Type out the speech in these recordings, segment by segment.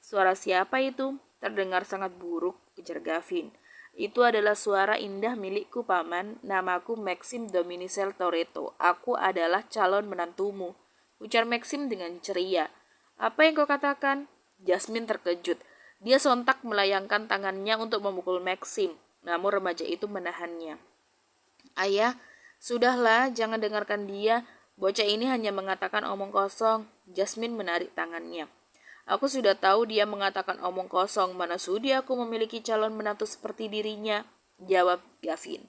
Suara siapa itu? Terdengar sangat buruk, ujar Gavin. Itu adalah suara indah milikku, Paman. Namaku Maxim Dominicel Toretto. Aku adalah calon menantumu, ujar Maxim dengan ceria. Apa yang kau katakan? Jasmine terkejut. Dia sontak melayangkan tangannya untuk memukul Maxim, namun remaja itu menahannya. Ayah, sudahlah, jangan dengarkan dia. Bocah ini hanya mengatakan omong kosong. Jasmine menarik tangannya. Aku sudah tahu dia mengatakan omong kosong. Mana sudi aku memiliki calon menantu seperti dirinya, jawab Gavin.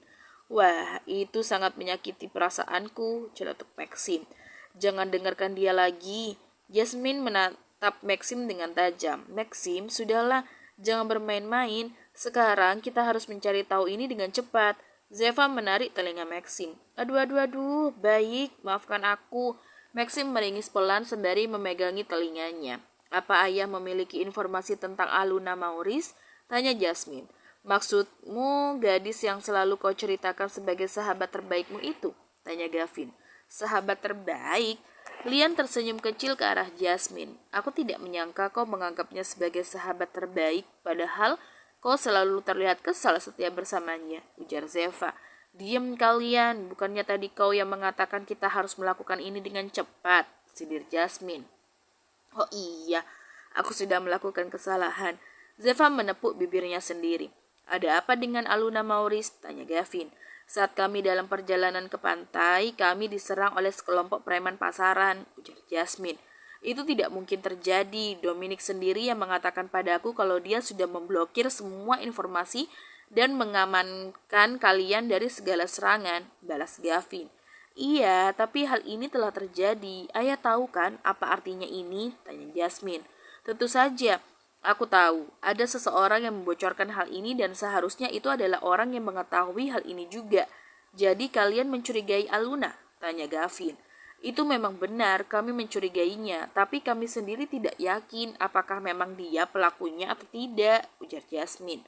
Wah, itu sangat menyakiti perasaanku, celetuk Maxim. Jangan dengarkan dia lagi. Jasmine menatap Maxim dengan tajam. Maxim, sudahlah, jangan bermain-main. Sekarang kita harus mencari tahu ini dengan cepat. Zeva menarik telinga Maxim. Aduh, baik, maafkan aku. Maxim meringis pelan sembari memegangi telinganya. Apa ayah memiliki informasi tentang Aluna Maurice? Tanya Jasmine. Maksudmu gadis yang selalu kau ceritakan sebagai sahabat terbaikmu itu? Tanya Gavin. Sahabat terbaik? Lian tersenyum kecil ke arah Jasmine. Aku tidak menyangka kau menganggapnya sebagai sahabat terbaik, padahal kau selalu terlihat kesal setiap bersamanya, ujar Zeva. Diam kalian, bukannya tadi kau yang mengatakan kita harus melakukan ini dengan cepat, sindir Jasmine. Oh iya, aku sudah melakukan kesalahan. Zeva menepuk bibirnya sendiri. Ada apa dengan Aluna Maurice? Tanya Gavin. Saat kami dalam perjalanan ke pantai, kami diserang oleh sekelompok preman pasaran, ujar Jasmine. Itu tidak mungkin terjadi. Dominic sendiri yang mengatakan padaku kalau dia sudah memblokir semua informasi dan mengamankan kalian dari segala serangan, balas Gavin. Iya, tapi hal ini telah terjadi. Ayah tahu kan apa artinya ini? Tanya Jasmine. Tentu saja, aku tahu. Ada seseorang yang membocorkan hal ini dan seharusnya itu adalah orang yang mengetahui hal ini juga. Jadi kalian mencurigai Aluna? Tanya Gavin. Itu memang benar, kami mencurigainya, tapi kami sendiri tidak yakin apakah memang dia pelakunya atau tidak, ujar Jasmine.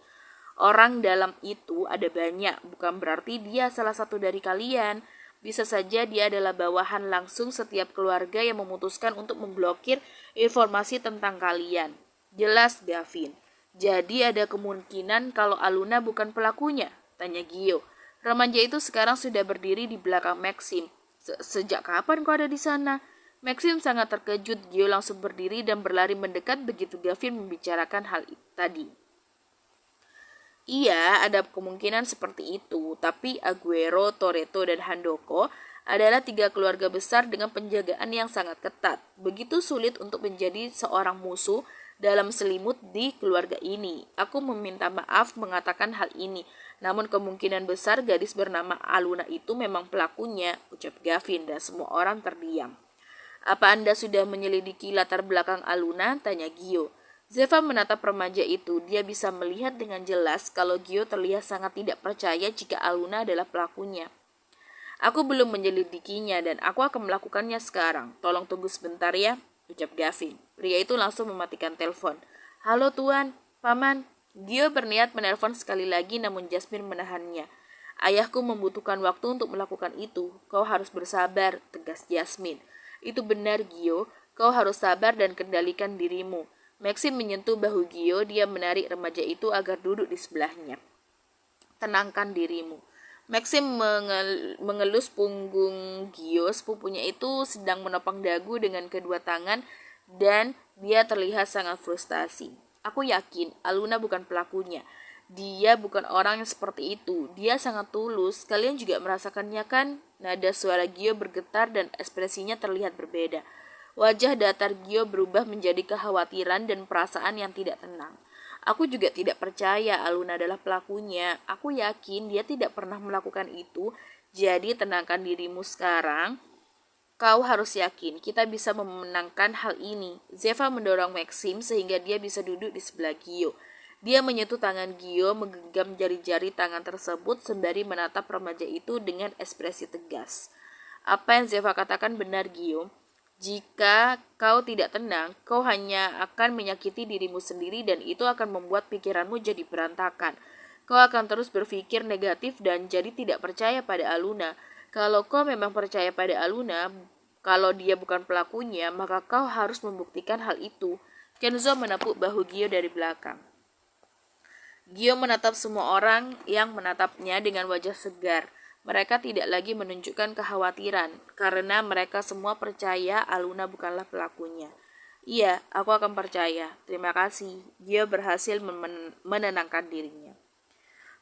Orang dalam itu ada banyak, bukan berarti dia salah satu dari kalian. Bisa saja dia adalah bawahan langsung setiap keluarga yang memutuskan untuk memblokir informasi tentang kalian. Jelas, Gavin. Jadi ada kemungkinan kalau Aluna bukan pelakunya? Tanya Gio. Remaja itu sekarang sudah berdiri di belakang Maxim. Sejak kapan kau ada di sana? Maxim sangat terkejut. Gio langsung berdiri dan berlari mendekat begitu Gavin membicarakan hal tadi. Iya, ada kemungkinan seperti itu, tapi Aguero, Toretto, dan Handoko adalah 3 keluarga besar dengan penjagaan yang sangat ketat. Begitu sulit untuk menjadi seorang musuh dalam selimut di keluarga ini. Aku meminta maaf mengatakan hal ini, namun kemungkinan besar gadis bernama Aluna itu memang pelakunya, ucap Gavin, dan semua orang terdiam. Apa Anda sudah menyelidiki latar belakang Aluna? Tanya Gio. Zeva menatap remaja itu. Dia bisa melihat dengan jelas kalau Gio terlihat sangat tidak percaya jika Aluna adalah pelakunya. Aku belum menyelidikinya dan aku akan melakukannya sekarang. Tolong tunggu sebentar ya, ucap Gavin. Pria itu langsung mematikan telepon. Halo Tuan, Paman. Gio berniat menelpon sekali lagi namun Jasmine menahannya. Ayahku membutuhkan waktu untuk melakukan itu. Kau harus bersabar, tegas Jasmine. Itu benar Gio, kau harus sabar dan kendalikan dirimu. Maxim menyentuh bahu Gio, dia menarik remaja itu agar duduk di sebelahnya. Tenangkan dirimu. Maxim mengelus punggung Gio, sepupunya itu sedang menopang dagu dengan kedua tangan dan dia terlihat sangat frustasi. Aku yakin Aluna bukan pelakunya. Dia bukan orang yang seperti itu. Dia sangat tulus. Kalian juga merasakannya kan? Nada suara Gio bergetar dan ekspresinya terlihat berbeda. Wajah datar Gio berubah menjadi kekhawatiran dan perasaan yang tidak tenang. Aku juga tidak percaya Aluna adalah pelakunya. Aku yakin dia tidak pernah melakukan itu. Jadi tenangkan dirimu sekarang. Kau harus yakin kita bisa memenangkan hal ini. Zeva mendorong Maxim sehingga dia bisa duduk di sebelah Gio. Dia menyentuh tangan Gio, menggenggam jari-jari tangan tersebut sembari menatap remaja itu dengan ekspresi tegas. Apa yang Zeva katakan benar Gio. Jika kau tidak tenang, kau hanya akan menyakiti dirimu sendiri dan itu akan membuat pikiranmu jadi berantakan. Kau akan terus berpikir negatif dan jadi tidak percaya pada Aluna. Kalau kau memang percaya pada Aluna, kalau dia bukan pelakunya, maka kau harus membuktikan hal itu. Kenzo menepuk bahu Gio dari belakang. Gio menatap semua orang yang menatapnya dengan wajah segar. Mereka tidak lagi menunjukkan kekhawatiran, karena mereka semua percaya Aluna bukanlah pelakunya. Iya, aku akan percaya. Terima kasih. Gio berhasil menenangkan dirinya.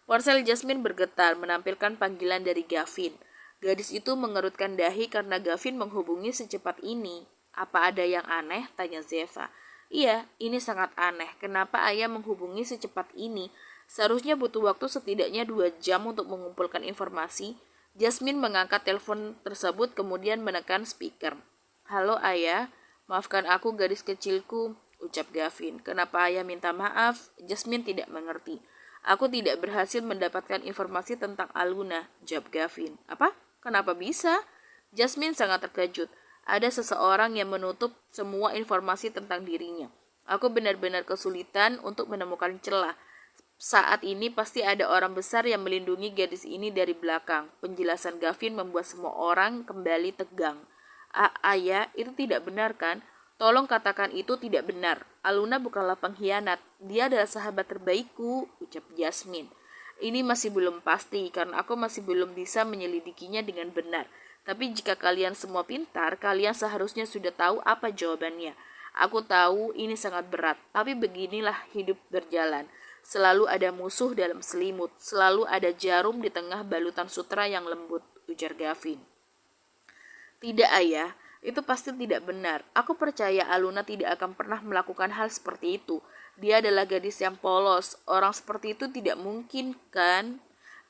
Ponsel Jasmine bergetar menampilkan panggilan dari Gavin. Gadis itu mengerutkan dahi karena Gavin menghubungi secepat ini. Apa ada yang aneh? Tanya Zeva. Iya, ini sangat aneh. Kenapa ayah menghubungi secepat ini? Seharusnya butuh waktu setidaknya 2 jam untuk mengumpulkan informasi. Jasmine mengangkat telepon tersebut kemudian menekan speaker. Halo ayah, maafkan aku gadis kecilku, ucap Gavin. Kenapa ayah minta maaf? Jasmine tidak mengerti. Aku tidak berhasil mendapatkan informasi tentang Aluna, jawab Gavin. Apa? Kenapa bisa? Jasmine sangat terkejut. Ada seseorang yang menutup semua informasi tentang dirinya. Aku benar-benar kesulitan untuk menemukan celah. Saat ini pasti ada orang besar yang melindungi gadis ini dari belakang. Penjelasan Gavin membuat semua orang kembali tegang. Ayah, itu tidak benar kan? Tolong katakan itu tidak benar. Aluna bukanlah pengkhianat. Dia adalah sahabat terbaikku, ucap Jasmine. Ini masih belum pasti karena aku masih belum bisa menyelidikinya dengan benar. Tapi jika kalian semua pintar, kalian seharusnya sudah tahu apa jawabannya. Aku tahu ini sangat berat, tapi beginilah hidup berjalan. Selalu ada musuh dalam selimut, selalu ada jarum di tengah balutan sutra yang lembut, ujar Gavin. Tidak ayah, itu pasti tidak benar. Aku percaya Aluna tidak akan pernah melakukan hal seperti itu. Dia adalah gadis yang polos. Orang seperti itu tidak mungkin, kan?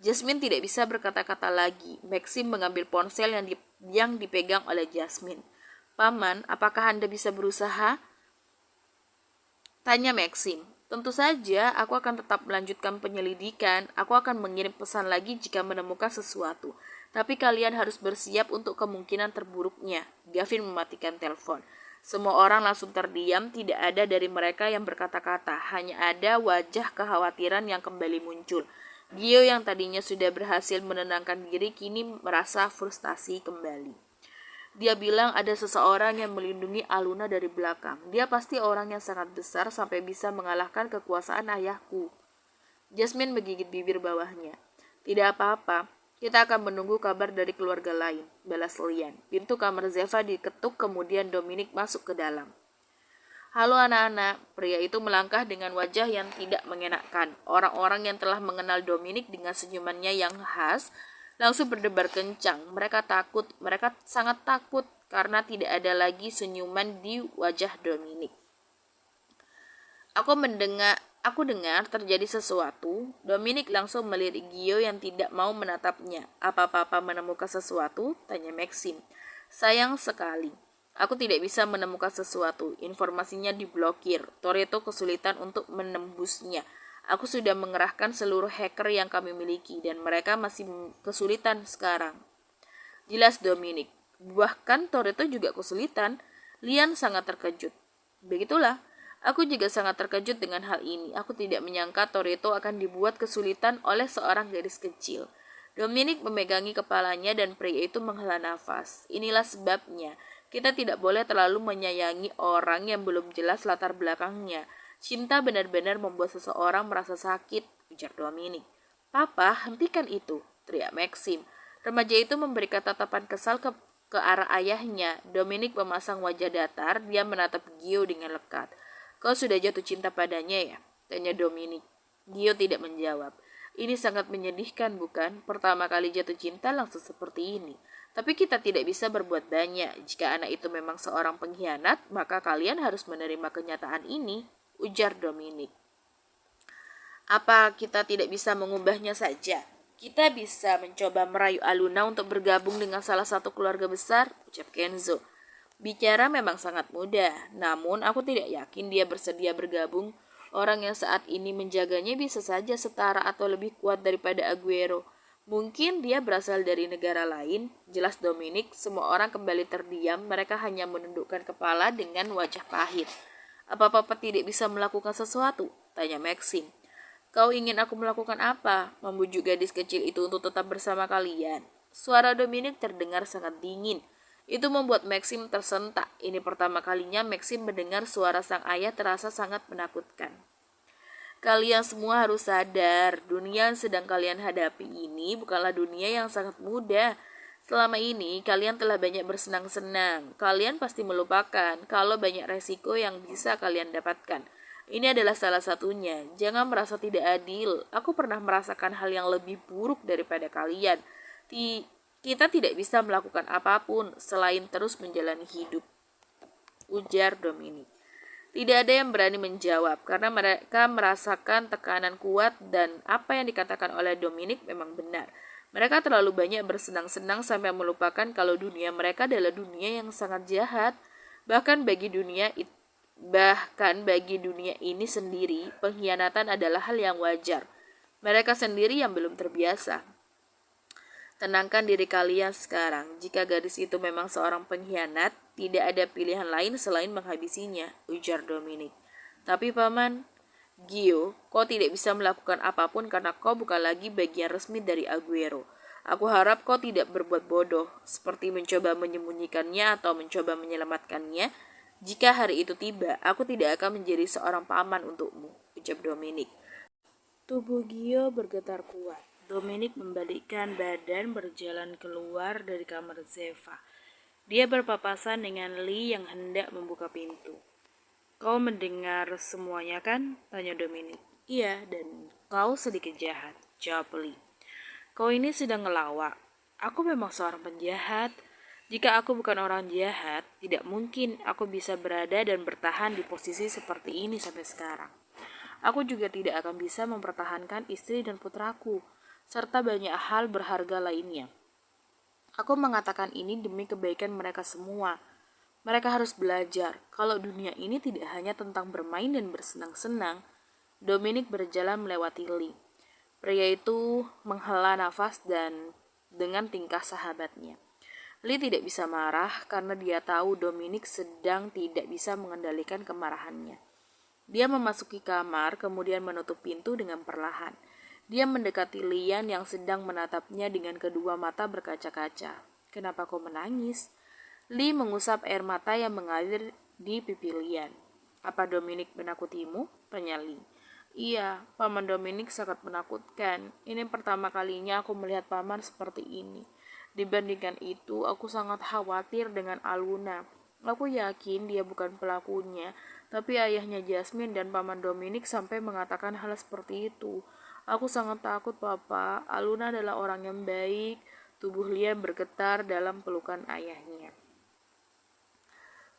Jasmine tidak bisa berkata-kata lagi. Maxim mengambil ponsel yang dipegang oleh Jasmine. Paman, apakah Anda bisa berusaha? Tanya Maxim. Tentu saja, aku akan tetap melanjutkan penyelidikan. Aku akan mengirim pesan lagi jika menemukan sesuatu. Tapi kalian harus bersiap untuk kemungkinan terburuknya. Gavin mematikan telepon. Semua orang langsung terdiam, tidak ada dari mereka yang berkata-kata. Hanya ada wajah kekhawatiran yang kembali muncul. Gio yang tadinya sudah berhasil menenangkan diri, kini merasa frustasi kembali. Dia bilang ada seseorang yang melindungi Aluna dari belakang. Dia pasti orang yang sangat besar sampai bisa mengalahkan kekuasaan ayahku. Jasmine menggigit bibir bawahnya. Tidak apa-apa. Kita akan menunggu kabar dari keluarga lain, balas Lian. Pintu kamar Zeva diketuk, kemudian Dominic masuk ke dalam. Halo anak-anak, pria itu melangkah dengan wajah yang tidak mengenakan. Orang-orang yang telah mengenal Dominic dengan senyumannya yang khas, langsung berdebar kencang. Mereka sangat takut karena tidak ada lagi senyuman di wajah Dominic. Aku dengar terjadi sesuatu. Dominic langsung melirik Gio yang tidak mau menatapnya. Apa papa menemukan sesuatu? Tanya Maxim. Sayang sekali. Aku tidak bisa menemukan sesuatu. Informasinya diblokir. Toretto kesulitan untuk menembusnya. Aku sudah mengerahkan seluruh hacker yang kami miliki dan mereka masih kesulitan sekarang. Jelas Dominic. Bahkan Toretto juga kesulitan. Lian sangat terkejut. Begitulah. Aku juga sangat terkejut dengan hal ini. Aku tidak menyangka Toretto akan dibuat kesulitan oleh seorang gadis kecil. Dominic memegangi kepalanya dan pria itu menghela nafas. Inilah sebabnya. Kita tidak boleh terlalu menyayangi orang yang belum jelas latar belakangnya. Cinta benar-benar membuat seseorang merasa sakit, ujar Dominic. Papa, hentikan itu, teriak Maxim. Remaja itu memberikan tatapan kesal ke arah ayahnya. Dominic memasang wajah datar, dia menatap Gio dengan lekat. Kau sudah jatuh cinta padanya ya? Tanya Dominic. Gio tidak menjawab. Ini sangat menyedihkan bukan? Pertama kali jatuh cinta langsung seperti ini. Tapi kita tidak bisa berbuat banyak. Jika anak itu memang seorang pengkhianat, maka kalian harus menerima kenyataan ini, ujar Dominic. Apa kita tidak bisa mengubahnya saja? Kita bisa mencoba merayu Aluna untuk bergabung dengan salah satu keluarga besar, ucap Kenzo. Bicara memang sangat mudah, namun aku tidak yakin dia bersedia bergabung. Orang yang saat ini menjaganya bisa saja setara atau lebih kuat daripada Aguero. Mungkin dia berasal dari negara lain, jelas Dominic. Semua orang kembali terdiam, mereka hanya menundukkan kepala dengan wajah pahit. Apa Papa tidak bisa melakukan sesuatu? Tanya Maxim. Kau ingin aku melakukan apa? Membujuk gadis kecil itu untuk tetap bersama kalian. Suara Dominic terdengar sangat dingin. Itu membuat Maxim tersentak. Ini pertama kalinya Maxim mendengar suara sang ayah terasa sangat menakutkan. Kalian semua harus sadar, dunia yang sedang kalian hadapi ini bukanlah dunia yang sangat mudah. Selama ini kalian telah banyak bersenang-senang. Kalian pasti melupakan kalau banyak resiko yang bisa kalian dapatkan. Ini adalah salah satunya. Jangan merasa tidak adil. Aku pernah merasakan hal yang lebih buruk daripada kalian. Kita tidak bisa melakukan apapun selain terus menjalani hidup, ujar Dominic. Tidak ada yang berani menjawab karena mereka merasakan tekanan kuat dan apa yang dikatakan oleh Dominic memang benar. Mereka terlalu banyak bersenang-senang sampai melupakan kalau dunia mereka adalah dunia yang sangat jahat. Bahkan bagi dunia ini sendiri, pengkhianatan adalah hal yang wajar. Mereka sendiri yang belum terbiasa. Tenangkan diri kalian sekarang. Jika gadis itu memang seorang pengkhianat, tidak ada pilihan lain selain menghabisinya, ujar Dominic. Tapi paman, Gio, kau tidak bisa melakukan apapun karena kau bukan lagi bagian resmi dari Aguero. Aku harap kau tidak berbuat bodoh, seperti mencoba menyembunyikannya atau mencoba menyelamatkannya. Jika hari itu tiba, aku tidak akan menjadi seorang paman untukmu, ujar Dominic. Tubuh Gio bergetar kuat. Dominic membalikkan badan berjalan keluar dari kamar Zeva. Dia berpapasan dengan Lee yang hendak membuka pintu. Kau mendengar semuanya kan? Tanya Dominic. Iya, dan kau sedikit jahat, jawab Lee. Kau ini sedang ngelawak. Aku memang seorang penjahat. Jika aku bukan orang jahat, tidak mungkin aku bisa berada dan bertahan di posisi seperti ini sampai sekarang. Aku juga tidak akan bisa mempertahankan istri dan putraku, serta banyak hal berharga lainnya. Aku mengatakan ini demi kebaikan mereka semua. Mereka harus belajar kalau dunia ini tidak hanya tentang bermain dan bersenang-senang. Dominic berjalan melewati Lee. Pria itu menghela nafas dan dengan tingkah sahabatnya. Lee tidak bisa marah karena dia tahu Dominic sedang tidak bisa mengendalikan kemarahannya. Dia memasuki kamar kemudian menutup pintu dengan perlahan. Dia mendekati Lian yang sedang menatapnya dengan kedua mata berkaca-kaca. Kenapa kau menangis? Lee mengusap air mata yang mengalir di pipi Lian. Apa Dominic menakutimu? Tanya Lee. Iya, paman Dominic sangat menakutkan. Ini pertama kalinya aku melihat paman seperti ini. Dibandingkan itu, aku sangat khawatir dengan Aluna. Aku yakin dia bukan pelakunya, tapi ayahnya Jasmine dan paman Dominic sampai mengatakan hal seperti itu. Aku sangat takut, Papa. Aluna adalah orang yang baik. Tubuh Lian bergetar dalam pelukan ayahnya.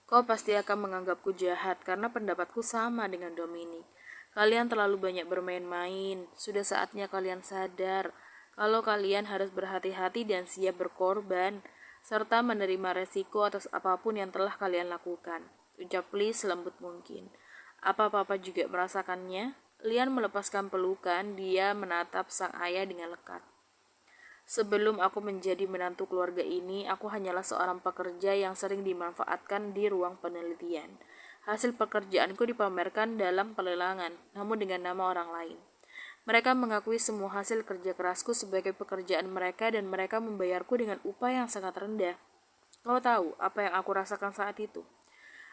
Kau pasti akan menganggapku jahat karena pendapatku sama dengan Dominic. Kalian terlalu banyak bermain-main. Sudah saatnya kalian sadar kalau kalian harus berhati-hati dan siap berkorban, serta menerima resiko atas apapun yang telah kalian lakukan. Ucap Lee selembut mungkin. Apa Papa juga merasakannya? Lian melepaskan pelukan, dia menatap sang ayah dengan lekat. Sebelum aku menjadi menantu keluarga ini, aku hanyalah seorang pekerja yang sering dimanfaatkan di ruang penelitian. Hasil pekerjaanku dipamerkan dalam pelelangan, namun dengan nama orang lain. Mereka mengakui semua hasil kerja kerasku sebagai pekerjaan mereka dan mereka membayarku dengan upah yang sangat rendah. Kau tahu apa yang aku rasakan saat itu?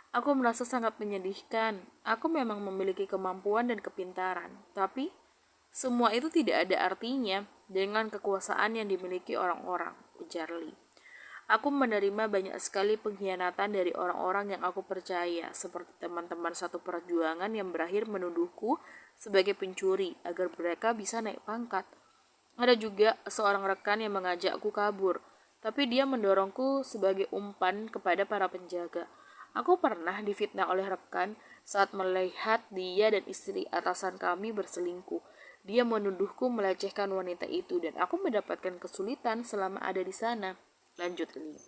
Aku merasa sangat menyedihkan. Aku memang memiliki kemampuan dan kepintaran, tapi semua itu tidak ada artinya dengan kekuasaan yang dimiliki orang-orang, ujar Lee. Aku menerima banyak sekali pengkhianatan dari orang-orang yang aku percaya, seperti teman-teman satu perjuangan yang berakhir menuduhku sebagai pencuri agar mereka bisa naik pangkat. Ada juga seorang rekan yang mengajakku kabur, tapi dia mendorongku sebagai umpan kepada para penjaga. Aku pernah difitnah oleh rekan saat melihat dia dan istri atasan kami berselingkuh. Dia menuduhku melecehkan wanita itu dan aku mendapatkan kesulitan selama ada di sana. Lanjut Lee.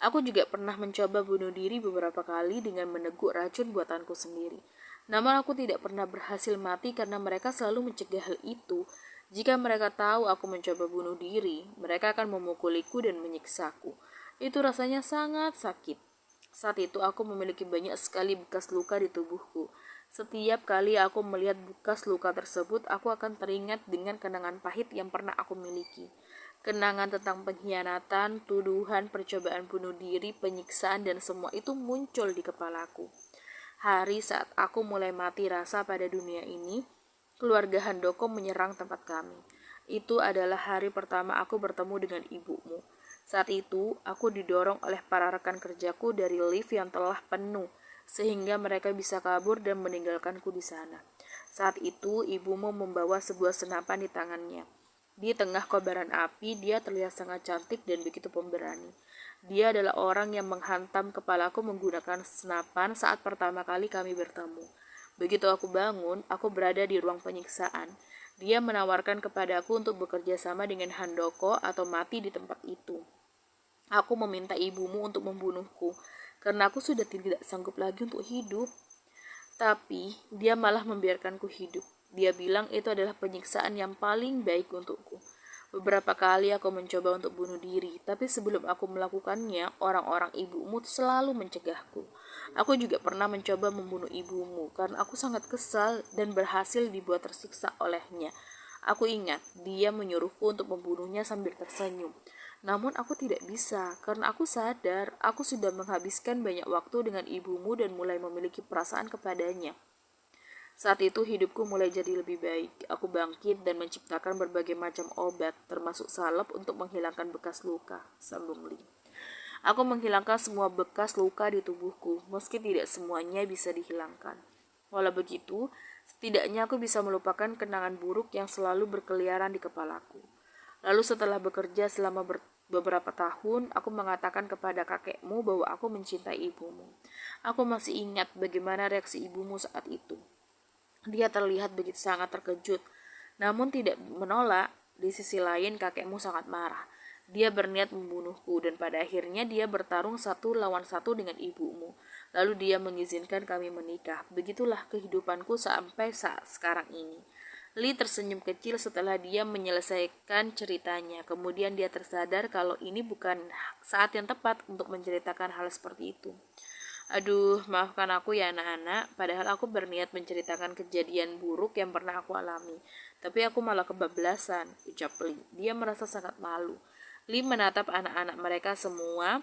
Aku juga pernah mencoba bunuh diri beberapa kali dengan meneguk racun buatanku sendiri. Namun aku tidak pernah berhasil mati karena mereka selalu mencegah hal itu. Jika mereka tahu aku mencoba bunuh diri, mereka akan memukuliku dan menyiksaku. Itu rasanya sangat sakit. Saat itu aku memiliki banyak sekali bekas luka di tubuhku. Setiap kali aku melihat bekas luka tersebut, aku akan teringat dengan kenangan pahit yang pernah aku miliki. Kenangan tentang pengkhianatan, tuduhan, percobaan bunuh diri, penyiksaan, dan semua itu muncul di kepalaku. Hari saat aku mulai mati rasa pada dunia ini, keluarga Handoko menyerang tempat kami. Itu adalah hari pertama aku bertemu dengan ibumu. Saat itu, aku didorong oleh para rekan kerjaku dari lift yang telah penuh, sehingga mereka bisa kabur dan meninggalkanku di sana. Saat itu, ibumu membawa sebuah senapan di tangannya. Di tengah kobaran api, dia terlihat sangat cantik dan begitu pemberani. Dia adalah orang yang menghantam kepalaku menggunakan senapan saat pertama kali kami bertemu. Begitu aku bangun, aku berada di ruang penyiksaan. Dia menawarkan kepadaku untuk bekerja sama dengan Handoko atau mati di tempat itu. Aku meminta ibumu untuk membunuhku, karena aku sudah tidak sanggup lagi untuk hidup. Tapi, dia malah membiarkanku hidup. Dia bilang itu adalah penyiksaan yang paling baik untukku. Beberapa kali aku mencoba untuk bunuh diri, tapi sebelum aku melakukannya, orang-orang ibumu selalu mencegahku. Aku juga pernah mencoba membunuh ibumu karena aku sangat kesal dan berhasil dibuat tersiksa olehnya. Aku ingat, dia menyuruhku untuk membunuhnya sambil tersenyum. Namun aku tidak bisa, karena aku sadar aku sudah menghabiskan banyak waktu dengan ibumu dan mulai memiliki perasaan kepadanya. Saat itu hidupku mulai jadi lebih baik. Aku bangkit dan menciptakan berbagai macam obat, termasuk salep untuk menghilangkan bekas luka, sambung Lee. Aku menghilangkan semua bekas luka di tubuhku, meski tidak semuanya bisa dihilangkan. Walau begitu, setidaknya aku bisa melupakan kenangan buruk yang selalu berkeliaran di kepalaku. Lalu setelah bekerja selama beberapa tahun, aku mengatakan kepada kakekmu bahwa aku mencintai ibumu. Aku masih ingat bagaimana reaksi ibumu saat itu. Dia terlihat begitu sangat terkejut, namun tidak menolak. Di sisi lain, kakekmu sangat marah. Dia berniat membunuhku dan pada akhirnya dia bertarung 1 lawan 1 dengan ibumu. Lalu dia mengizinkan kami menikah. Begitulah kehidupanku sampai saat sekarang ini. Lee tersenyum kecil setelah dia menyelesaikan ceritanya. Kemudian dia tersadar kalau ini bukan saat yang tepat untuk menceritakan hal seperti itu. Aduh, maafkan aku ya anak-anak, padahal aku berniat menceritakan kejadian buruk yang pernah aku alami. Tapi aku malah kebablasan, ucap Lee. Dia merasa sangat malu. Lee menatap anak-anak mereka semua,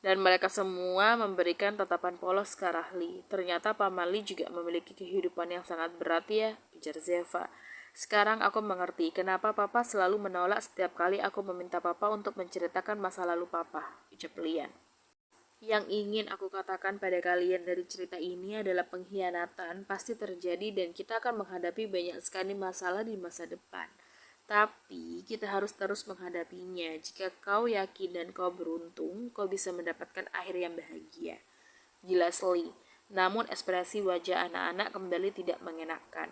dan mereka semua memberikan tatapan polos ke arah Lee. Ternyata Paman Lee juga memiliki kehidupan yang sangat berat ya, ujar Zeva. Sekarang aku mengerti kenapa Papa selalu menolak setiap kali aku meminta Papa untuk menceritakan masa lalu Papa, ucap Lian. Yang ingin aku katakan pada kalian dari cerita ini adalah pengkhianatan pasti terjadi dan kita akan menghadapi banyak sekali masalah di masa depan. Tapi kita harus terus menghadapinya. Jika kau yakin dan kau beruntung, kau bisa mendapatkan akhir yang bahagia. Jelas Lee. Namun ekspresi wajah anak-anak kembali tidak mengenakan.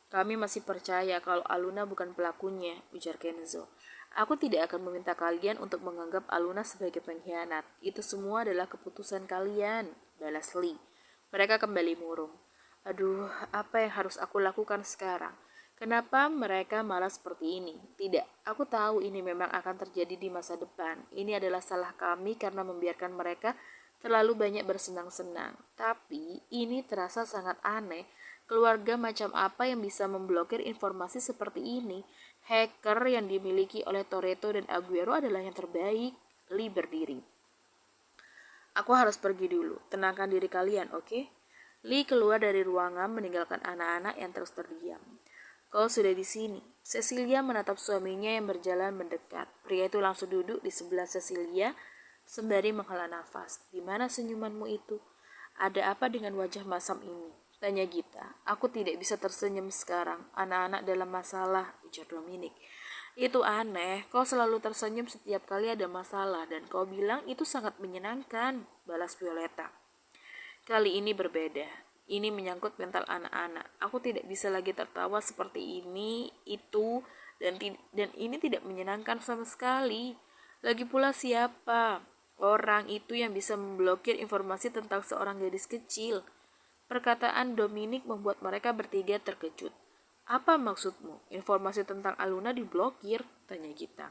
Kami masih percaya kalau Aluna bukan pelakunya, ujar Kenzo. Aku tidak akan meminta kalian untuk menganggap Aluna sebagai pengkhianat. Itu semua adalah keputusan kalian, balas Lee. Mereka kembali murung. Aduh, apa yang harus aku lakukan sekarang? Kenapa mereka malah seperti ini? Tidak, aku tahu ini memang akan terjadi di masa depan. Ini adalah salah kami karena membiarkan mereka terlalu banyak bersenang-senang. Tapi ini terasa sangat aneh. Keluarga macam apa yang bisa memblokir informasi seperti ini? Hacker yang dimiliki oleh Toretto dan Aguero adalah yang terbaik. Lee berdiri. Aku harus pergi dulu. Tenangkan diri kalian, oke? Lee keluar dari ruangan meninggalkan anak-anak yang terus terdiam. Kau sudah di sini. Cecilia menatap suaminya yang berjalan mendekat. Pria itu langsung duduk di sebelah Cecilia sembari menghela nafas. Di mana senyumanmu itu? Ada apa dengan wajah masam ini? Tanya Gita. Aku tidak bisa tersenyum sekarang. Anak-anak dalam masalah, ujar Dominic. Itu aneh, kau selalu tersenyum setiap kali ada masalah dan kau bilang itu sangat menyenangkan, balas Violeta. Kali ini berbeda. Ini menyangkut mental anak-anak. Aku tidak bisa lagi tertawa seperti ini, itu, dan ini tidak menyenangkan sama sekali. Lagi pula siapa orang itu yang bisa memblokir informasi tentang seorang gadis kecil? Perkataan Dominic membuat mereka bertiga terkejut. Apa maksudmu? Informasi tentang Aluna diblokir? Tanya Gita.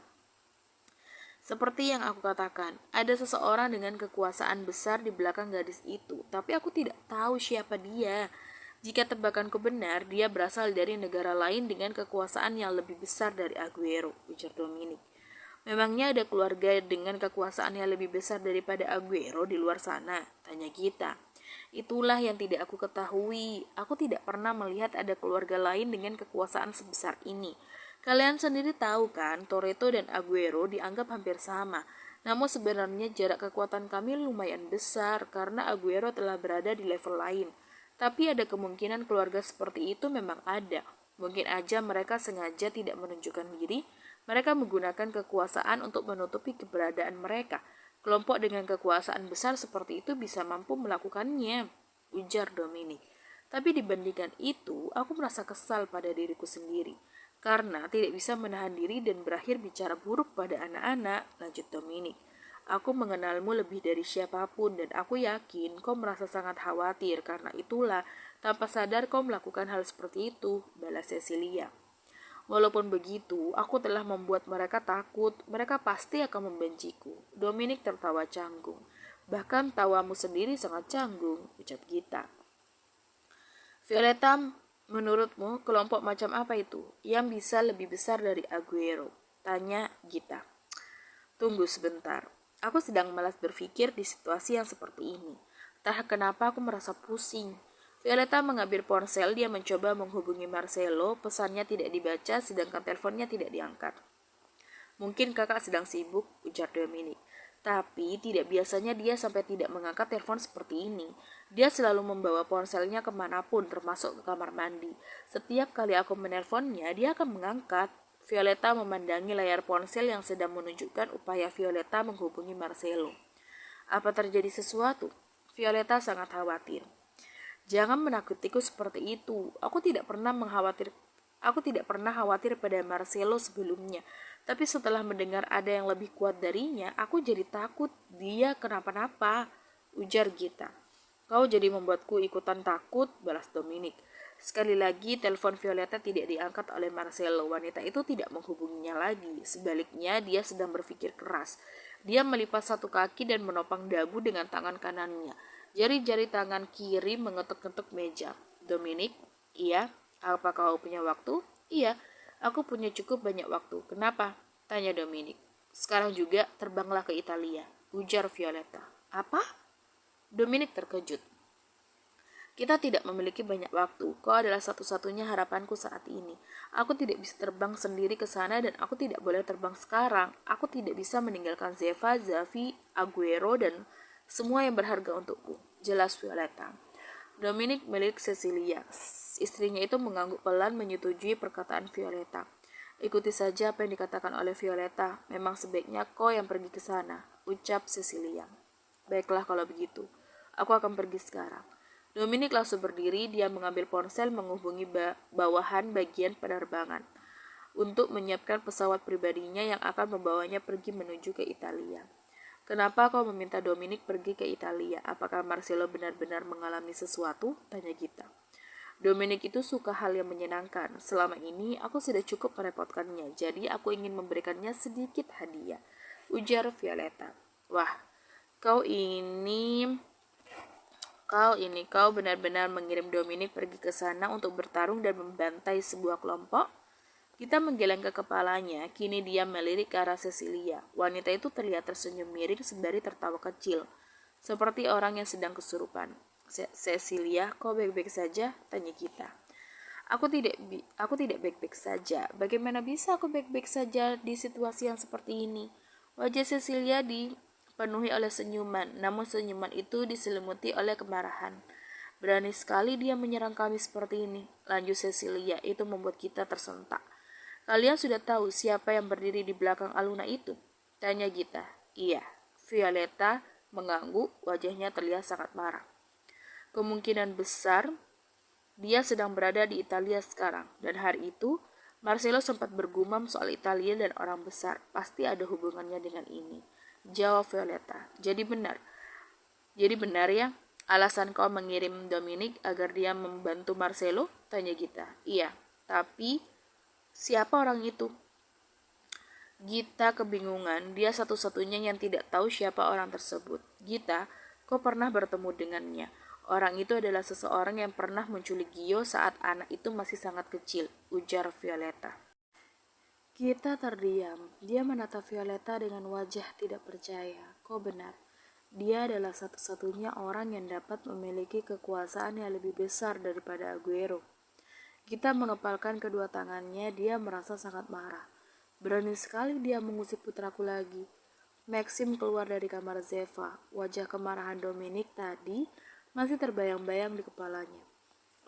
Seperti yang aku katakan, ada seseorang dengan kekuasaan besar di belakang gadis itu, tapi aku tidak tahu siapa dia. Jika tebakanku benar, dia berasal dari negara lain dengan kekuasaan yang lebih besar dari Aguero, ujar Dominic. Memangnya ada keluarga dengan kekuasaan yang lebih besar daripada Aguero di luar sana? Tanya Gita. Itulah yang tidak aku ketahui. Aku tidak pernah melihat ada keluarga lain dengan kekuasaan sebesar ini. Kalian sendiri tahu kan, Toretto dan Aguero dianggap hampir sama. Namun sebenarnya jarak kekuatan kami lumayan besar karena Aguero telah berada di level lain. Tapi ada kemungkinan keluarga seperti itu memang ada. Mungkin aja mereka sengaja tidak menunjukkan diri. Mereka menggunakan kekuasaan untuk menutupi keberadaan mereka. Kelompok dengan kekuasaan besar seperti itu bisa mampu melakukannya, ujar Dominic. Tapi dibandingkan itu, aku merasa kesal pada diriku sendiri. Karena tidak bisa menahan diri dan berakhir bicara buruk pada anak-anak, lanjut Dominic. Aku mengenalmu lebih dari siapapun dan aku yakin kau merasa sangat khawatir karena itulah tanpa sadar kau melakukan hal seperti itu, balas Cecilia. Walaupun begitu, aku telah membuat mereka takut. Mereka pasti akan membenciku. Dominic tertawa canggung. Bahkan tawamu sendiri sangat canggung, ucap Gita. Violeta, menurutmu kelompok macam apa itu yang bisa lebih besar dari Aguero? Tanya Gita. Tunggu sebentar. Aku sedang malas berpikir di situasi yang seperti ini. Entah kenapa aku merasa pusing. Violeta mengambil ponsel, dia mencoba menghubungi Marcelo, pesannya tidak dibaca sedangkan teleponnya tidak diangkat. Mungkin kakak sedang sibuk, ujar Dominic. Tapi tidak biasanya dia sampai tidak mengangkat telepon seperti ini. Dia selalu membawa ponselnya kemanapun, termasuk ke kamar mandi. Setiap kali aku menelponnya, dia akan mengangkat. Violeta memandangi layar ponsel yang sedang menunjukkan upaya Violeta menghubungi Marcelo. Apa terjadi sesuatu? Violeta sangat khawatir. Jangan menakutiku seperti itu. Aku tidak pernah khawatir pada Marcelo sebelumnya. Tapi setelah mendengar ada yang lebih kuat darinya, aku jadi takut dia kenapa-napa, ujar Gita. Kau jadi membuatku ikutan takut, balas Dominic. Sekali lagi, telepon Violeta tidak diangkat oleh Marcelo. Wanita itu tidak menghubunginya lagi. Sebaliknya, dia sedang berpikir keras. Dia melipat satu kaki dan menopang dagu dengan tangan kanannya. Jari-jari tangan kiri mengetuk-ketuk meja. Dominic, iya, apa kau punya waktu? Iya, aku punya cukup banyak waktu. Kenapa? Tanya Dominic. Sekarang juga terbanglah ke Italia, ujar Violeta. Apa? Dominic terkejut. Kita tidak memiliki banyak waktu. Kau adalah satu-satunya harapanku saat ini. Aku tidak bisa terbang sendiri ke sana dan aku tidak boleh terbang sekarang. Aku tidak bisa meninggalkan Zeva, Xavi, Aguero dan semua yang berharga untukku, jelas Violeta. Dominic milik Cecilia. Istrinya itu mengangguk pelan menyetujui perkataan Violeta. Ikuti saja apa yang dikatakan oleh Violeta. Memang sebaiknya kau yang pergi ke sana, ucap Cecilia. Baiklah kalau begitu. Aku akan pergi sekarang. Dominic langsung berdiri, dia mengambil ponsel menghubungi bawahan bagian penerbangan untuk menyiapkan pesawat pribadinya yang akan membawanya pergi menuju ke Italia. Kenapa kau meminta Dominic pergi ke Italia? Apakah Marcelo benar-benar mengalami sesuatu? Tanya Gita. Dominic itu suka hal yang menyenangkan. Selama ini aku sudah cukup merepotkannya, jadi aku ingin memberikannya sedikit hadiah, ujar Violeta. Wah, kau benar-benar mengirim Dominic pergi ke sana untuk bertarung dan membantai sebuah kelompok? Kita menggeleng ke kepalanya, kini dia melirik ke arah Cecilia. Wanita itu terlihat tersenyum miring sembari tertawa kecil, seperti orang yang sedang kesurupan. Cecilia, kau baik-baik saja? Tanya kita. Aku tidak baik-baik saja. Bagaimana bisa aku baik-baik saja di situasi yang seperti ini? Wajah Cecilia dipenuhi oleh senyuman, namun senyuman itu diselimuti oleh kemarahan. Berani sekali dia menyerang kami seperti ini, lanjut Cecilia. Itu membuat kita tersentak. Kalian sudah tahu siapa yang berdiri di belakang Aluna itu? Tanya Gita. Iya. Violeta mengangguk, wajahnya terlihat sangat marah. Kemungkinan besar dia sedang berada di Italia sekarang. Dan hari itu, Marcelo sempat bergumam soal Italia dan orang besar. Pasti ada hubungannya dengan ini, jawab Violeta. Jadi benar ya? Alasan kau mengirim Dominic agar dia membantu Marcelo? Tanya Gita. Iya, tapi siapa orang itu? Gita kebingungan, dia satu-satunya yang tidak tahu siapa orang tersebut. Gita, kau pernah bertemu dengannya? Orang itu adalah seseorang yang pernah menculik Gio saat anak itu masih sangat kecil, ujar Violeta. Kita terdiam. Dia menatap Violeta dengan wajah tidak percaya. Kau benar. Dia adalah satu-satunya orang yang dapat memiliki kekuasaan yang lebih besar daripada Aguero. Kita mengepalkan kedua tangannya, dia merasa sangat marah. Berani sekali dia mengusik putraku lagi. Maxim keluar dari kamar Zeva. Wajah kemarahan Dominic tadi masih terbayang-bayang di kepalanya.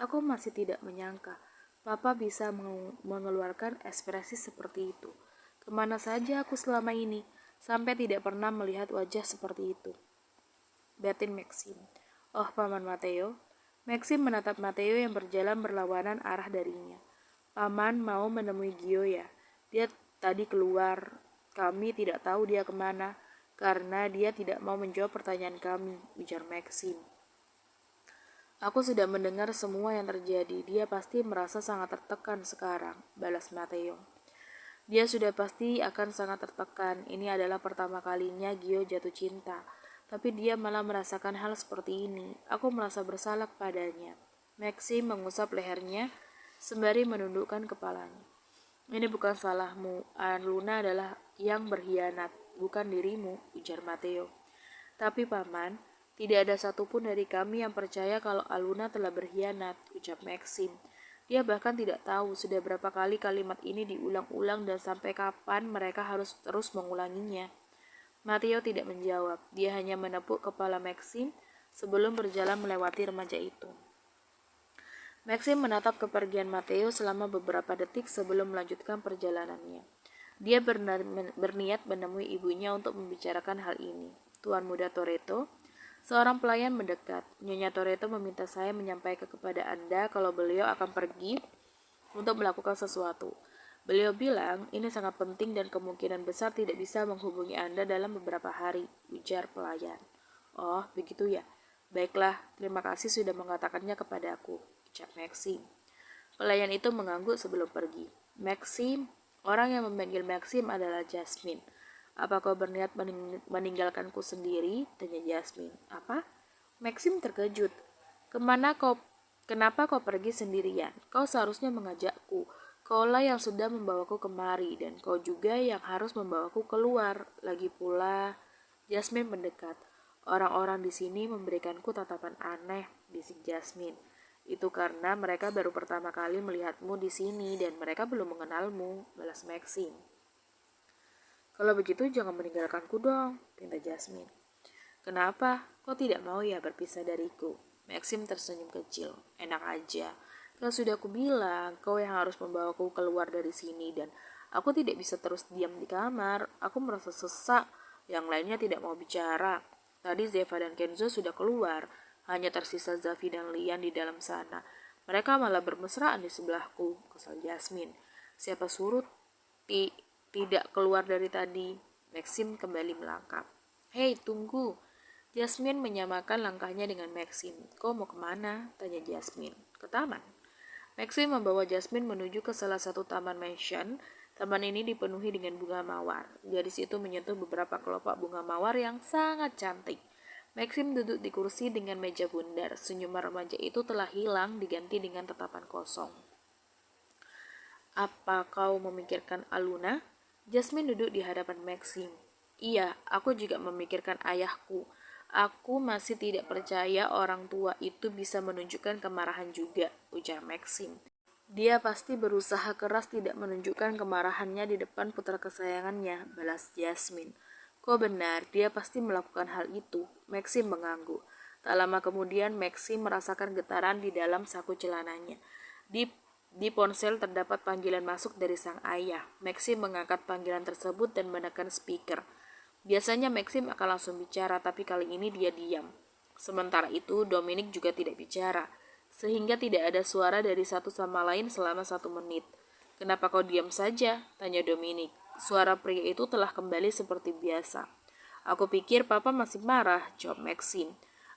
Aku masih tidak menyangka Papa bisa mengeluarkan ekspresi seperti itu. Kemana saja aku selama ini, sampai tidak pernah melihat wajah seperti itu. Batin Maxim. Oh, Paman Mateo. Maxim menatap Mateo yang berjalan berlawanan arah darinya. Paman mau menemui Gio ya. Dia tadi keluar. Kami tidak tahu dia kemana, karena dia tidak mau menjawab pertanyaan kami, ujar Maxim. Aku sudah mendengar semua yang terjadi. Dia pasti merasa sangat tertekan sekarang, balas Mateo. Dia sudah pasti akan sangat tertekan. Ini adalah pertama kalinya Gio jatuh cinta. Tapi dia malah merasakan hal seperti ini. Aku merasa bersalah padanya. Maxim mengusap lehernya sembari menundukkan kepalanya. Ini bukan salahmu. Aluna adalah yang berkhianat, bukan dirimu, ujar Mateo. Tapi Paman, tidak ada satupun dari kami yang percaya kalau Aluna telah berkhianat, ucap Maxim. Dia bahkan tidak tahu sudah berapa kali kalimat ini diulang-ulang dan sampai kapan mereka harus terus mengulanginya. Mateo tidak menjawab, dia hanya menepuk kepala Maxim sebelum berjalan melewati remaja itu. Maxim menatap kepergian Mateo selama beberapa detik sebelum melanjutkan perjalanannya. Dia berniat menemui ibunya untuk membicarakan hal ini. Tuan Muda Toretto, seorang pelayan mendekat. Nyonya Toretto meminta saya menyampaikan kepada Anda kalau beliau akan pergi untuk melakukan sesuatu. Beliau bilang ini sangat penting dan kemungkinan besar tidak bisa menghubungi Anda dalam beberapa hari, ujar pelayan. Oh, begitu ya. Baiklah, terima kasih sudah mengatakannya kepadaku, ucap Maxim. Pelayan itu mengangguk sebelum pergi. Maxim, orang yang memanggil Maxim adalah Jasmine. Apa kau berniat meninggalkanku sendiri? Tanya Jasmine. Apa? Maxim terkejut. Kenapa kau pergi sendirian? Kau seharusnya mengajakku. Kaulah yang sudah membawaku kemari dan kau juga yang harus membawaku keluar. Lagi pula, Jasmine mendekat. Orang-orang di sini memberikanku tatapan aneh, bisik Jasmine. Itu karena mereka baru pertama kali melihatmu di sini dan mereka belum mengenalmu, balas Maxim. Kalau begitu jangan meninggalkanku dong, pinta Jasmine. Kenapa? Kau tidak mau ya berpisah dariku? Maxim tersenyum kecil. Enak aja. Kan sudah aku bilang, kau yang harus membawaku keluar dari sini dan aku tidak bisa terus diam di kamar. Aku merasa sesak. Yang lainnya tidak mau bicara. Tadi Zeva dan Kenzo sudah keluar. Hanya tersisa Zafi dan Lian di dalam sana. Mereka malah bermesraan di sebelahku, kesal Jasmine. Siapa suruh tidak keluar dari tadi? Maxim kembali melangkah. Hei, tunggu. Jasmine menyamakan langkahnya dengan Maxim. Kau mau kemana? Tanya Jasmine. Ke taman. Maxim membawa Jasmine menuju ke salah satu taman mansion. Taman ini dipenuhi dengan bunga mawar. Gadis itu menyentuh beberapa kelopak bunga mawar yang sangat cantik. Maxim duduk di kursi dengan meja bundar. Senyuman remaja itu telah hilang diganti dengan tatapan kosong. Apa kau memikirkan Aluna? Jasmine duduk di hadapan Maxim. Iya, aku juga memikirkan ayahku. Aku masih tidak percaya orang tua itu bisa menunjukkan kemarahan juga, ujar Maxim. Dia pasti berusaha keras tidak menunjukkan kemarahannya di depan putra kesayangannya, balas Jasmine. Kau benar, dia pasti melakukan hal itu. Maxim mengangguk. Tak lama kemudian Maxim merasakan getaran di dalam saku celananya. Di ponsel terdapat panggilan masuk dari sang ayah. Maxim mengangkat panggilan tersebut dan menekan speaker. Biasanya Maxim akan langsung bicara, tapi kali ini dia diam. Sementara itu, Dominic juga tidak bicara, sehingga tidak ada suara dari satu sama lain selama 1 menit. Kenapa kau diam saja? Tanya Dominic. Suara pria itu telah kembali seperti biasa. Aku pikir papa masih marah, jawab Maxim.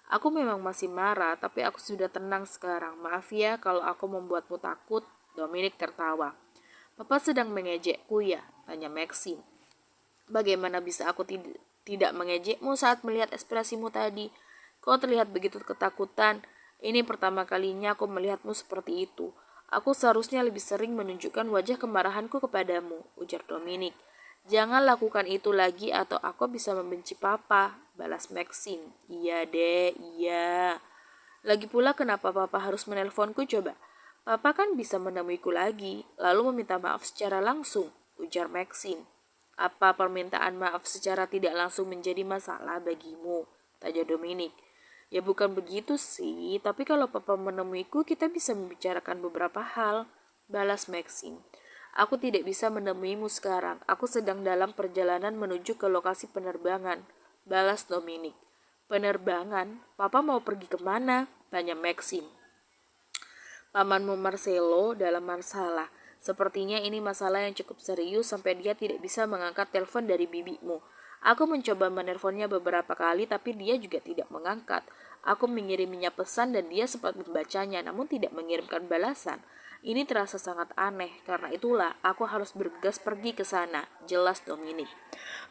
Aku memang masih marah, tapi aku sudah tenang sekarang. Maaf ya kalau aku membuatmu takut. Dominic tertawa. Papa sedang mengejekku ya? Tanya Maxim. Bagaimana bisa aku tidak mengejekmu saat melihat ekspresimu tadi? Kau terlihat begitu ketakutan. Ini pertama kalinya aku melihatmu seperti itu. Aku seharusnya lebih sering menunjukkan wajah kemarahanku kepadamu, ujar Dominic. Jangan lakukan itu lagi atau aku bisa membenci papa, balas Maxim. Iya deh, iya. Lagi pula kenapa papa harus menelponku coba? Papa kan bisa menemuiku lagi, lalu meminta maaf secara langsung, ujar Maxim. Apa permintaan maaf secara tidak langsung menjadi masalah bagimu? Tanya Dominic. Ya bukan begitu sih, tapi kalau papa menemuiku kita bisa membicarakan beberapa hal, balas Maxim. Aku tidak bisa menemuimu sekarang, aku sedang dalam perjalanan menuju ke lokasi penerbangan, balas Dominic. Penerbangan? Papa mau pergi kemana? Tanya Maxim. Pamanmu Marcelo dalam masalah. Sepertinya ini masalah yang cukup serius sampai dia tidak bisa mengangkat telepon dari bibimu. Aku mencoba menelponnya beberapa kali tapi dia juga tidak mengangkat. Aku mengiriminya pesan dan dia sempat membacanya namun tidak mengirimkan balasan. Ini terasa sangat aneh, karena itulah aku harus bergegas pergi ke sana, jelas Dominic.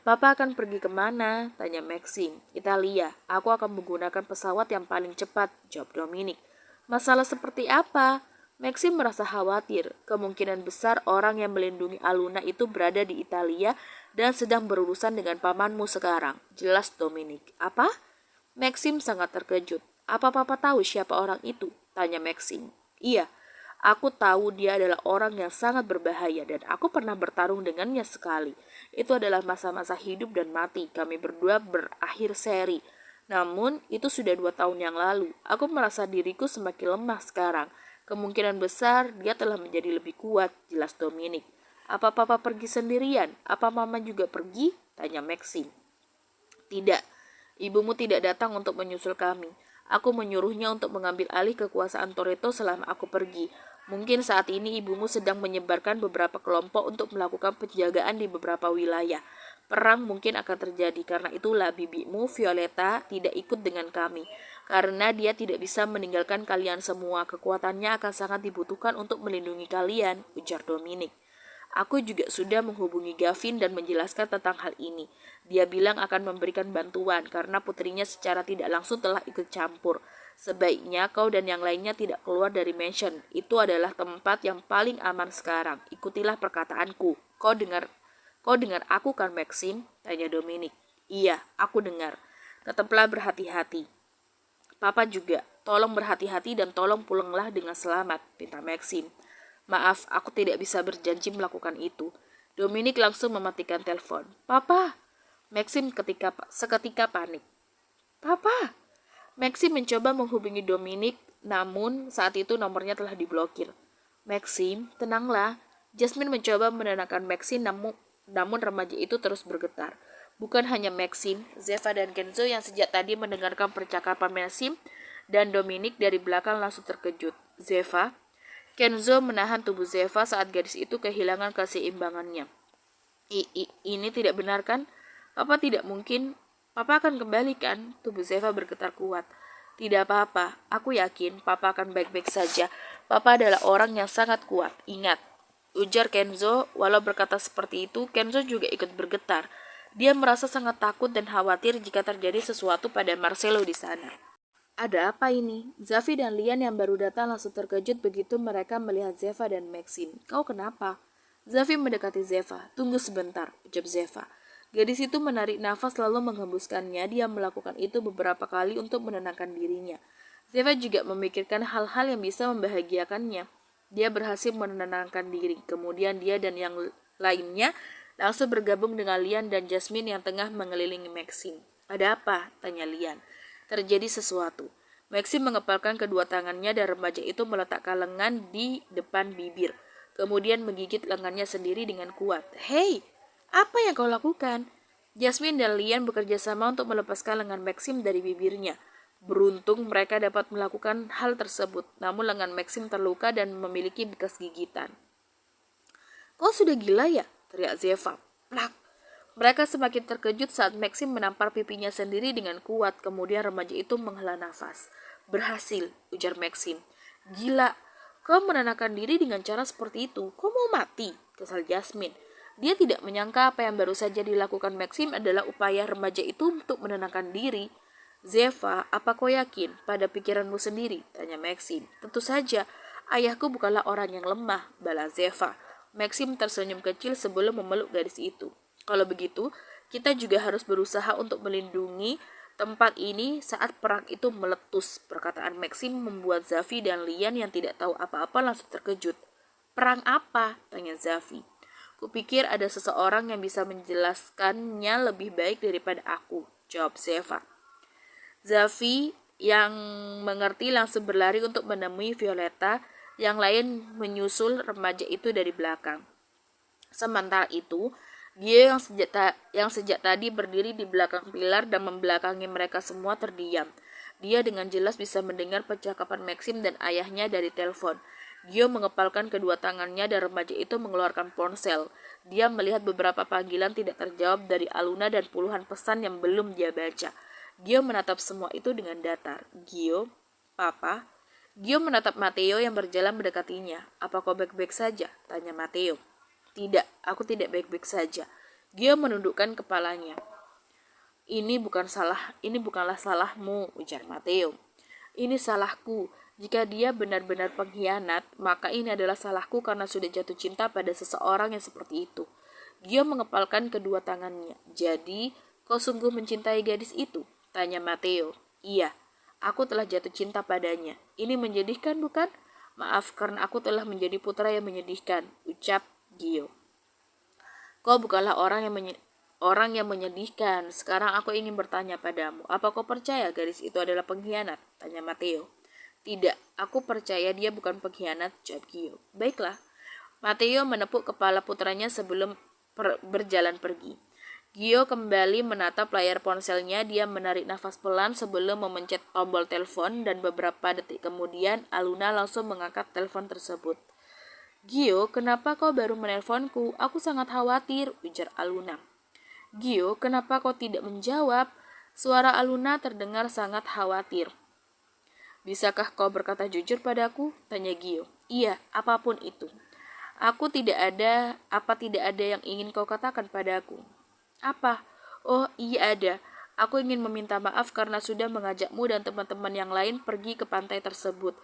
Papa akan pergi kemana? Tanya Maxim. Italia, aku akan menggunakan pesawat yang paling cepat, jawab Dominic. Masalah seperti apa? Maxim merasa khawatir. Kemungkinan besar orang yang melindungi Aluna itu berada di Italia dan sedang berurusan dengan pamanmu sekarang, jelas Dominic. Apa? Maxim sangat terkejut. Apa papa tahu siapa orang itu? Tanya Maxim. Iya, aku tahu dia adalah orang yang sangat berbahaya dan aku pernah bertarung dengannya sekali. Itu adalah masa-masa hidup dan mati. Kami berdua berakhir seri. Namun, itu sudah 2 tahun yang lalu. Aku merasa diriku semakin lemah sekarang. Kemungkinan besar dia telah menjadi lebih kuat, jelas Dominic. Apa papa pergi sendirian? Apa mama juga pergi? Tanya Maxim. Tidak, ibumu tidak datang untuk menyusul kami. Aku menyuruhnya untuk mengambil alih kekuasaan Toretto selama aku pergi. Mungkin saat ini ibumu sedang menyebarkan beberapa kelompok untuk melakukan penjagaan di beberapa wilayah. Perang mungkin akan terjadi, karena itulah bibimu Violeta tidak ikut dengan kami. Karena dia tidak bisa meninggalkan kalian semua, kekuatannya akan sangat dibutuhkan untuk melindungi kalian, ujar Dominic. Aku juga sudah menghubungi Gavin dan menjelaskan tentang hal ini. Dia bilang akan memberikan bantuan karena putrinya secara tidak langsung telah ikut campur. Sebaiknya kau dan yang lainnya tidak keluar dari mansion. Itu adalah tempat yang paling aman sekarang. Ikutilah perkataanku. Kau dengar aku kan, Maxim? Tanya Dominic. Iya, aku dengar. Tetaplah berhati-hati. Papa juga. Tolong berhati-hati dan tolong pulanglah dengan selamat, pinta Maxim. Maaf, aku tidak bisa berjanji melakukan itu. Dominic langsung mematikan telepon. Papa! Maxim seketika panik. Papa! Maxim mencoba menghubungi Dominic, namun saat itu nomornya telah diblokir. Maxim, tenanglah. Jasmine mencoba menenangkan Maxim, namun remaja itu terus bergetar. Bukan hanya Maxim, Zeva dan Kenzo yang sejak tadi mendengarkan percakapan Maxim dan Dominic dari belakang langsung terkejut. Zeva, Kenzo menahan tubuh Zeva saat gadis itu kehilangan keseimbangannya. Ini tidak benar kan? Papa tidak mungkin. Papa akan kembali kan? Tubuh Zeva bergetar kuat. Tidak apa-apa, aku yakin Papa akan baik-baik saja. Papa adalah orang yang sangat kuat, ingat. Ujar Kenzo, walau berkata seperti itu, Kenzo juga ikut bergetar. Dia merasa sangat takut dan khawatir jika terjadi sesuatu pada Marcelo di sana. Ada apa ini? Zafi dan Lian yang baru datang langsung terkejut begitu mereka melihat Zeva dan Maxim. Kau kenapa? Zafi mendekati Zeva. Tunggu sebentar, ucap Zeva. Gadis itu menarik nafas lalu menghembuskannya. Dia melakukan itu beberapa kali untuk menenangkan dirinya. Zeva juga memikirkan hal-hal yang bisa membahagiakannya. Dia berhasil menenangkan diri. Kemudian dia dan yang lainnya langsung bergabung dengan Lian dan Jasmine yang tengah mengelilingi Maxim. Ada apa? Tanya Lian. Terjadi sesuatu. Maxim mengepalkan kedua tangannya dan remaja itu meletakkan lengan di depan bibir. Kemudian menggigit lengannya sendiri dengan kuat. Hei, apa yang kau lakukan? Jasmine dan Lian bekerja sama untuk melepaskan lengan Maxim dari bibirnya. Beruntung mereka dapat melakukan hal tersebut, namun lengan Maxim terluka dan memiliki bekas gigitan. Kau sudah gila ya? Teriak Zeva. Plak. Mereka semakin terkejut saat Maxim menampar pipinya sendiri dengan kuat. Kemudian remaja itu menghela nafas. Berhasil, ujar Maxim. Gila, kau menenangkan diri dengan cara seperti itu. Kau mau mati? Kesal Jasmine. Dia tidak menyangka apa yang baru saja dilakukan Maxim adalah upaya remaja itu untuk menenangkan diri. Zeva, apa kau yakin pada pikiranmu sendiri? Tanya Maxim. Tentu saja, ayahku bukanlah orang yang lemah, bala Zeva. Maxim tersenyum kecil sebelum memeluk gadis itu. Kalau begitu, kita juga harus berusaha untuk melindungi tempat ini saat perang itu meletus. Perkataan Maxim membuat Zafi dan Lian yang tidak tahu apa-apa langsung terkejut. Perang apa? Tanya Zafi. Kupikir ada seseorang yang bisa menjelaskannya lebih baik daripada aku, jawab Zeva. Zafi yang mengerti langsung berlari untuk menemui Violeta, yang lain menyusul remaja itu dari belakang. Sementara itu, dia yang sejak tadi berdiri di belakang pilar dan membelakangi mereka semua terdiam. Dia dengan jelas bisa mendengar percakapan Maxim dan ayahnya dari telepon. Gio mengepalkan kedua tangannya dan remaja itu mengeluarkan ponsel. Dia melihat beberapa panggilan tidak terjawab dari Aluna dan puluhan pesan yang belum dia baca. Gio menatap semua itu dengan datar. Gio, Papa. Gio menatap Matteo yang berjalan mendekatinya. Apa kau baik-baik saja? Tanya Matteo. Tidak, aku tidak baik-baik saja. Gio menundukkan kepalanya. Ini bukanlah salahmu, ujar Matteo. Ini salahku. Jika dia benar-benar pengkhianat, maka ini adalah salahku karena sudah jatuh cinta pada seseorang yang seperti itu. Gio mengepalkan kedua tangannya. Jadi, kau sungguh mencintai gadis itu? Tanya Matteo. Iya, aku telah jatuh cinta padanya. Ini menyedihkan bukan? Maaf karena aku telah menjadi putra yang menyedihkan, ucap Gio. Kau bukanlah orang yang menyedihkan. Sekarang aku ingin bertanya padamu. Apa kau percaya gadis itu adalah pengkhianat? Tanya Matteo. Tidak, aku percaya dia bukan pengkhianat, jawab Gio. Baiklah. Matteo menepuk kepala putranya sebelum berjalan pergi. Gio kembali menatap layar ponselnya. Dia menarik nafas pelan sebelum memencet tombol telepon dan beberapa detik kemudian Aluna langsung mengangkat telepon tersebut. Gio, kenapa kau baru menelponku? Aku sangat khawatir, ujar Aluna. Gio, kenapa kau tidak menjawab? Suara Aluna terdengar sangat khawatir. Bisakah kau berkata jujur padaku? Tanya Gio. Iya, apapun itu. Tidak ada yang ingin kau katakan padaku? Apa? Oh, iya ada. Aku ingin meminta maaf karena sudah mengajakmu dan teman-teman yang lain pergi ke pantai tersebut.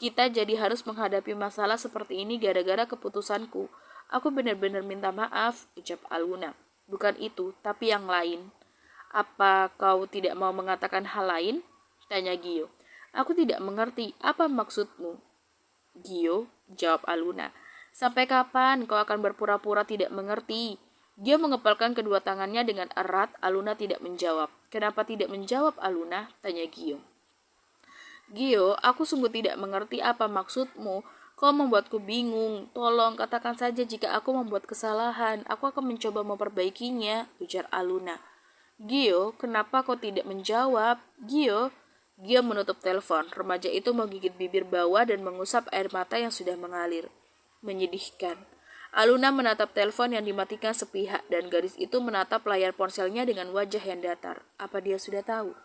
Kita jadi harus menghadapi masalah seperti ini gara-gara keputusanku. Aku benar-benar minta maaf, ucap Aluna. Bukan itu, tapi yang lain. Apa kau tidak mau mengatakan hal lain? Tanya Gio. Aku tidak mengerti, apa maksudmu? Gio, jawab Aluna. Sampai kapan kau akan berpura-pura tidak mengerti? Dia mengepalkan kedua tangannya dengan erat. Aluna tidak menjawab. Kenapa tidak menjawab, Aluna? Tanya Gio. Gio, aku sungguh tidak mengerti apa maksudmu. Kau membuatku bingung. Tolong katakan saja jika aku membuat kesalahan. Aku akan mencoba memperbaikinya, ujar Aluna. Gio, kenapa kau tidak menjawab? Gio menutup telepon. Remaja itu menggigit bibir bawah dan mengusap air mata yang sudah mengalir. Menyedihkan. Aluna menatap telepon yang dimatikan sepihak dan gadis itu menatap layar ponselnya dengan wajah yang datar. Apa dia sudah tahu?